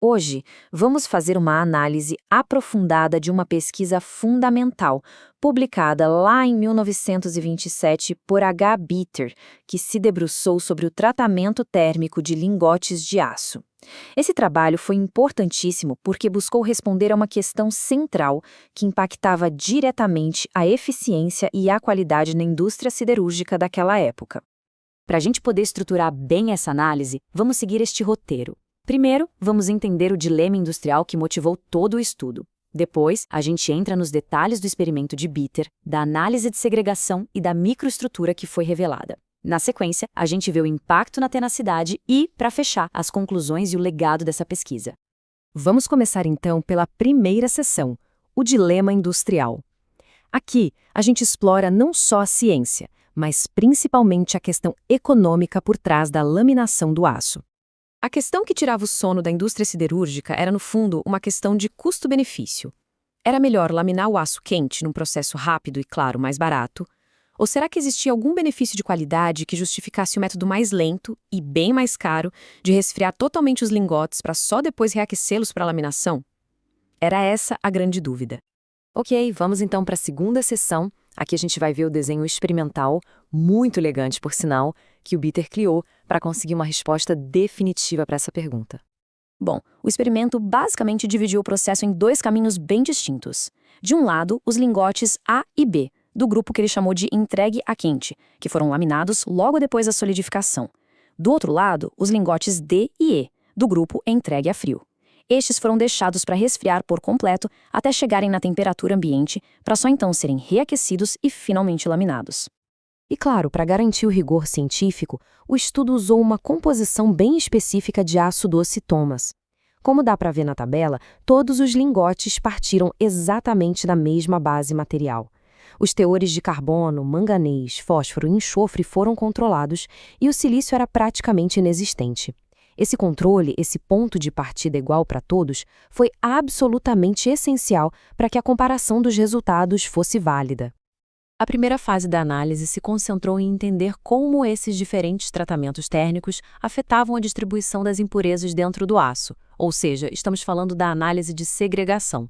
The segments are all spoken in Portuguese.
Hoje, vamos fazer uma análise aprofundada de uma pesquisa fundamental, publicada lá em 1927 por H. Bitter, que se debruçou sobre o tratamento térmico de lingotes de aço. Esse trabalho foi importantíssimo porque buscou responder a uma questão central que impactava diretamente a eficiência e a qualidade na indústria siderúrgica daquela época. Para a gente poder estruturar bem essa análise, vamos seguir este roteiro. Primeiro, vamos entender o dilema industrial que motivou todo o estudo. Depois, a gente entra nos detalhes do experimento de Bitter, da análise de segregação e da microestrutura que foi revelada. Na sequência, a gente vê o impacto na tenacidade e, para fechar, as conclusões e o legado dessa pesquisa. Vamos começar então pela primeira seção, o dilema industrial. Aqui, a gente explora não só a ciência, mas principalmente a questão econômica por trás da laminação do aço. A questão que tirava o sono da indústria siderúrgica era, no fundo, uma questão de custo-benefício. Era melhor laminar o aço quente num processo rápido e, claro, mais barato? Ou será que existia algum benefício de qualidade que justificasse o método mais lento e bem mais caro de resfriar totalmente os lingotes para só depois reaquecê-los para a laminação? Era essa a grande dúvida. Ok, vamos então para a segunda sessão. Aqui a gente vai ver o desenho experimental, muito elegante por sinal, que o Bitter criou para conseguir uma resposta definitiva para essa pergunta. Bom, o experimento basicamente dividiu o processo em dois caminhos bem distintos. De um lado, os lingotes A e B, do grupo que ele chamou de entregue a quente, que foram laminados logo depois da solidificação. Do outro lado, os lingotes D e E, do grupo entregue a frio. Estes foram deixados para resfriar por completo até chegarem na temperatura ambiente, para só então serem reaquecidos e finalmente laminados. E claro, para garantir o rigor científico, o estudo usou uma composição bem específica de aço doce Thomas. Como dá para ver na tabela, todos os lingotes partiram exatamente da mesma base material. Os teores de carbono, manganês, fósforo e enxofre foram controlados e o silício era praticamente inexistente. Esse controle, esse ponto de partida igual para todos, foi absolutamente essencial para que a comparação dos resultados fosse válida. A primeira fase da análise se concentrou em entender como esses diferentes tratamentos térmicos afetavam a distribuição das impurezas dentro do aço, ou seja, estamos falando da análise de segregação.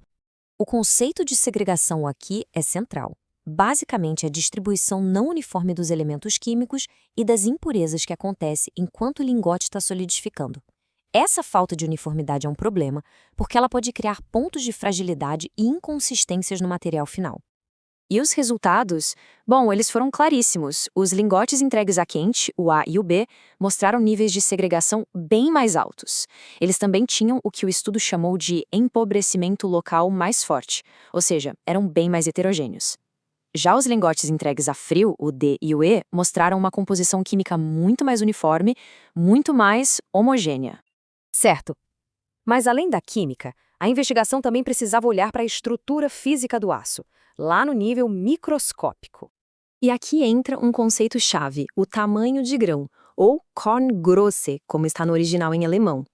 O conceito de segregação aqui é central. Basicamente, a distribuição não uniforme dos elementos químicos e das impurezas que acontece enquanto o lingote está solidificando. Essa falta de uniformidade é um problema, porque ela pode criar pontos de fragilidade e inconsistências no material final. E os resultados? Bom, eles foram claríssimos. Os lingotes entregues a quente, o A e o B, mostraram níveis de segregação bem mais altos. Eles também tinham o que o estudo chamou de empobrecimento local mais forte, ou seja, eram bem mais heterogêneos. Já os lingotes entregues a frio, o D e o E, mostraram uma composição química muito mais uniforme, muito mais homogênea. Certo. Mas além da química, a investigação também precisava olhar para a estrutura física do aço, lá no nível microscópico. E aqui entra um conceito-chave, o tamanho de grão, ou Korngröße, como está no original em alemão.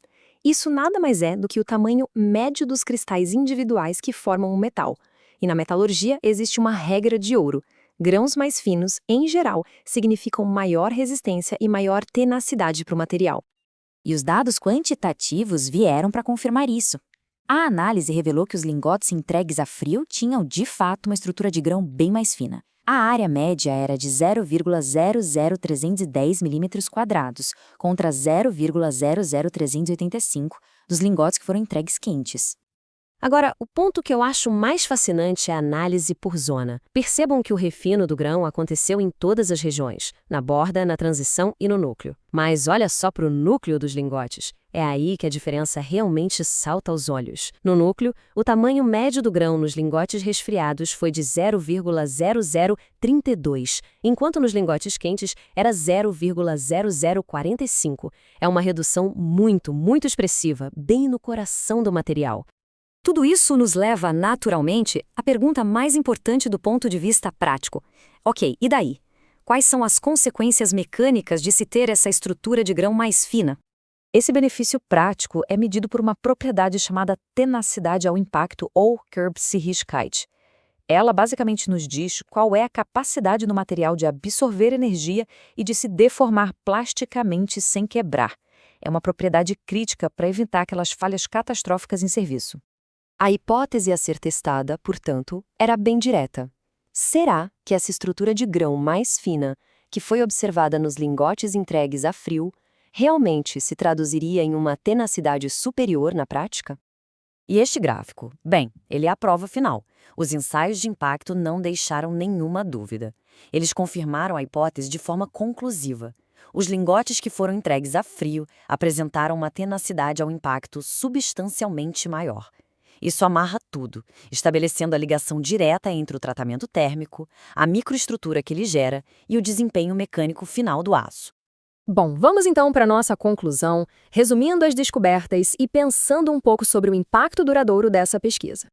Isso nada mais é do que o tamanho médio dos cristais individuais que formam o metal. E na metalurgia existe uma regra de ouro. Grãos mais finos, em geral, significam maior resistência e maior tenacidade para o material. E os dados quantitativos vieram para confirmar isso. A análise revelou que os lingotes entregues a frio tinham, de fato, uma estrutura de grão bem mais fina. A área média era de 0,00310 mm², contra 0,00385 dos lingotes que foram entregues quentes. Agora, o ponto que eu acho mais fascinante é a análise por zona. Percebam que o refino do grão aconteceu em todas as regiões, na borda, na transição e no núcleo. Mas olha só para o núcleo dos lingotes. É aí que a diferença realmente salta aos olhos. No núcleo, o tamanho médio do grão nos lingotes resfriados foi de 0,0032, enquanto nos lingotes quentes era 0,0045. É uma redução muito, muito expressiva, bem no coração do material. Tudo isso nos leva, naturalmente, à pergunta mais importante do ponto de vista prático. Ok, e daí? Quais são as consequências mecânicas de se ter essa estrutura de grão mais fina? Esse benefício prático é medido por uma propriedade chamada tenacidade ao impacto, ou Kurbsichtigkeit. Ela basicamente nos diz qual é a capacidade do material de absorver energia e de se deformar plasticamente sem quebrar. é uma propriedade crítica para evitar aquelas falhas catastróficas em serviço. A hipótese a ser testada, portanto, era bem direta. Será que essa estrutura de grão mais fina, que foi observada nos lingotes entregues a frio, realmente se traduziria em uma tenacidade superior na prática? E este gráfico? Bem, ele é a prova final. Os ensaios de impacto não deixaram nenhuma dúvida. Eles confirmaram a hipótese de forma conclusiva. Os lingotes que foram entregues a frio apresentaram uma tenacidade ao impacto substancialmente maior. Isso amarra tudo, estabelecendo a ligação direta entre o tratamento térmico, a microestrutura que ele gera e o desempenho mecânico final do aço. Bom, vamos então para a nossa conclusão, resumindo as descobertas e pensando um pouco sobre o impacto duradouro dessa pesquisa.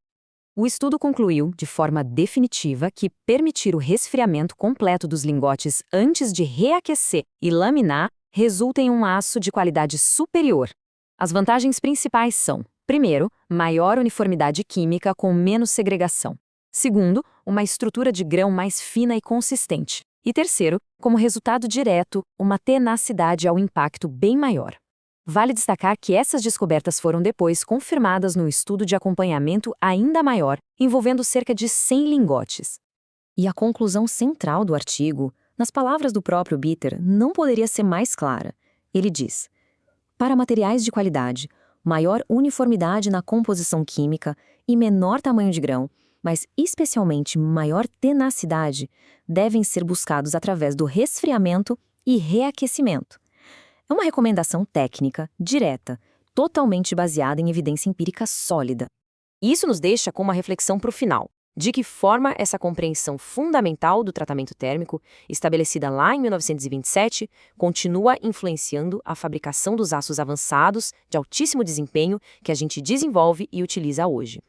O estudo concluiu, de forma definitiva, que permitir o resfriamento completo dos lingotes antes de reaquecer e laminar resulta em um aço de qualidade superior. As vantagens principais são: primeiro, maior uniformidade química com menos segregação. Segundo, uma estrutura de grão mais fina e consistente. E terceiro, como resultado direto, uma tenacidade ao impacto bem maior. Vale destacar que essas descobertas foram depois confirmadas num estudo de acompanhamento ainda maior, envolvendo cerca de 100 lingotes. E a conclusão central do artigo, nas palavras do próprio Bitter, não poderia ser mais clara. Ele diz: para materiais de qualidade, maior uniformidade na composição química e menor tamanho de grão, mas especialmente maior tenacidade, devem ser buscados através do resfriamento e reaquecimento. É uma recomendação técnica, direta, totalmente baseada em evidência empírica sólida. E isso nos deixa com uma reflexão para o final. De que forma essa compreensão fundamental do tratamento térmico, estabelecida lá em 1927, continua influenciando a fabricação dos aços avançados de altíssimo desempenho que a gente desenvolve e utiliza hoje.